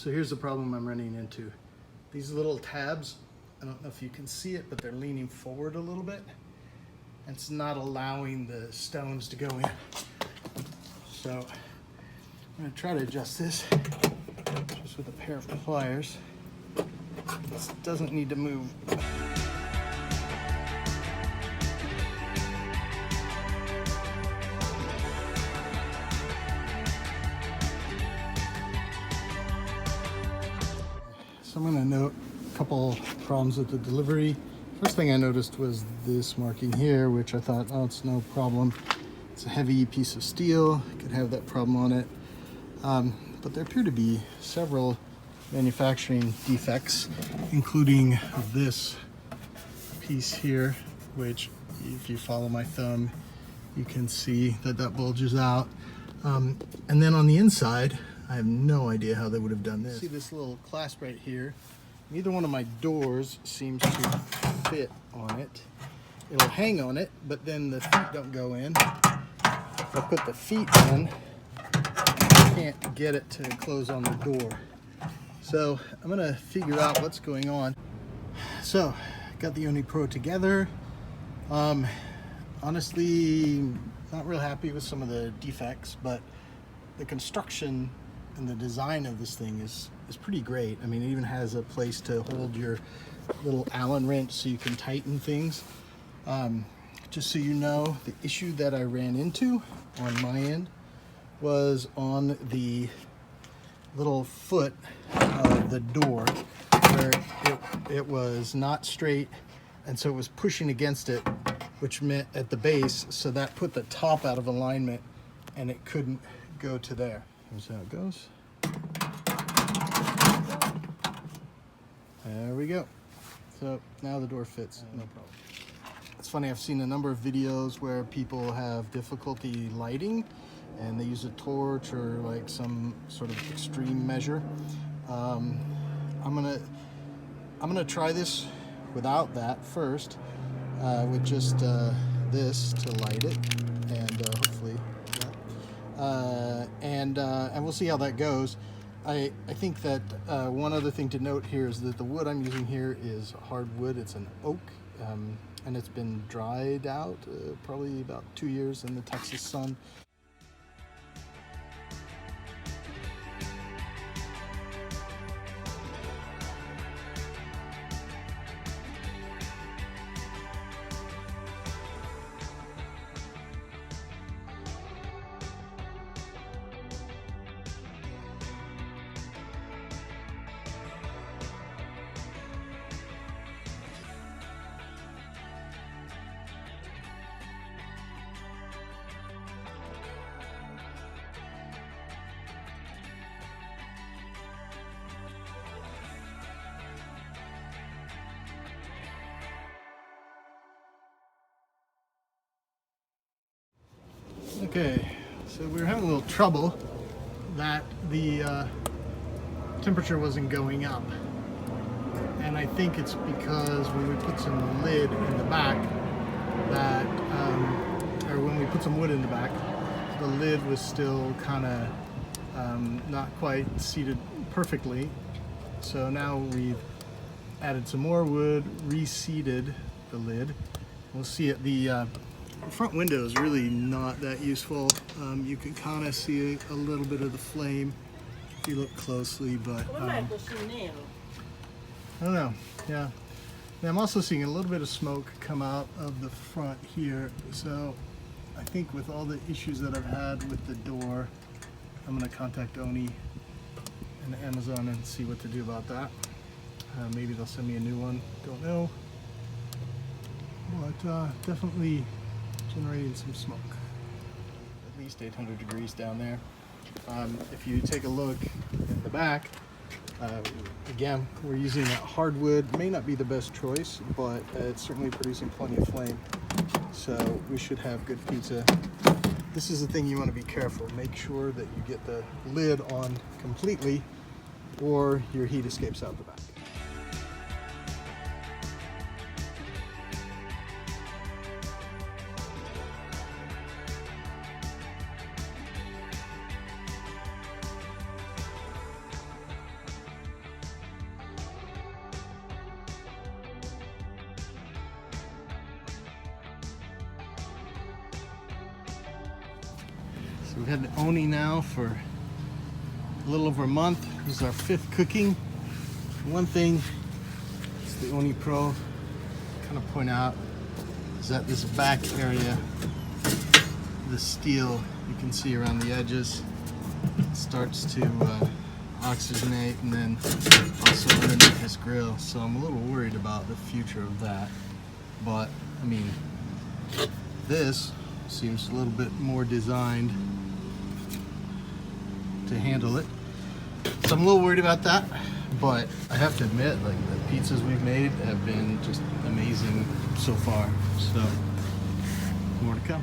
So here's the problem I'm running into. These little tabs, I don't know if you can see it, but they're leaning forward a little bit. And it's not allowing the stones to go in. So I'm gonna try to adjust this just with a pair of pliers. This doesn't need to move. So I'm gonna note a couple problems with the delivery. First thing I noticed was this marking here, which I thought, oh, it's no problem. It's a heavy piece of steel, it could have that problem on it. But there appear to be several manufacturing defects, including this piece here, which if you follow my thumb, you can see that that bulges out. And then on the inside, I have no idea how they would have done this. See this little clasp right here? Neither one of my doors seems to fit on it. It'll hang on it, but then the feet don't go in. If I put the feet in, I can't get it to close on the door. So I'm gonna figure out what's going on. So, got the Ooni Pro together. Honestly, not real happy with some of the defects, but the construction and the design of this thing is pretty great. I mean, it even has a place to hold your little Allen wrench so you can tighten things. Just so you know, the issue that I ran into on my end was on the little foot of the door where it was not straight, and so it was pushing against it, which meant at the base, so that put the top out of alignment and it couldn't go to there. Here's how it goes. There we go. So now the door fits, no problem. It's funny, I've seen a number of videos where people have difficulty lighting and they use a torch or like some sort of extreme measure. I'm gonna try this without that first, with just this to light it, and hopefully and we'll see how that goes. I think that one other thing to note here is that the wood I'm using here is hardwood. It's an oak, and it's been dried out probably about 2 years in the Texas sun. Okay, so we were having a little trouble that the temperature wasn't going up, and I think it's because when we put some lid in the back, that or when we put some wood in the back, the lid was still kind of not quite seated perfectly. So now we've added some more wood, reseated the lid. We'll see it. The front window is really not that useful. You can kind of see a little bit of the flame if you look closely, but I don't know. Yeah, and I'm also seeing a little bit of smoke come out of the front here. So I think with all the issues that I've had with the door, I'm going to contact Ooni and Amazon and see what to do about that. Maybe they'll send me a new one. Don't know. But definitely generating some smoke. At least 800 degrees down there. If you take a look in the back, again, we're using that hardwood. May not be the best choice, but it's certainly producing plenty of flame. So we should have good pizza. This is the thing you want to be careful. Make sure that you get the lid on completely, or your heat escapes out the back. So we've had the Ooni now for a little over a month. This is our 5th cooking. One thing, it's the Ooni Pro, kind of point out, is that this back area, the steel, you can see around the edges, starts to oxygenate, and then also underneath this grill. So I'm a little worried about the future of that. But I mean, this seems a little bit more designed to handle it. So I'm a little worried about that. But I have to admit, like, the pizzas we've made have been just amazing so far. So more to come.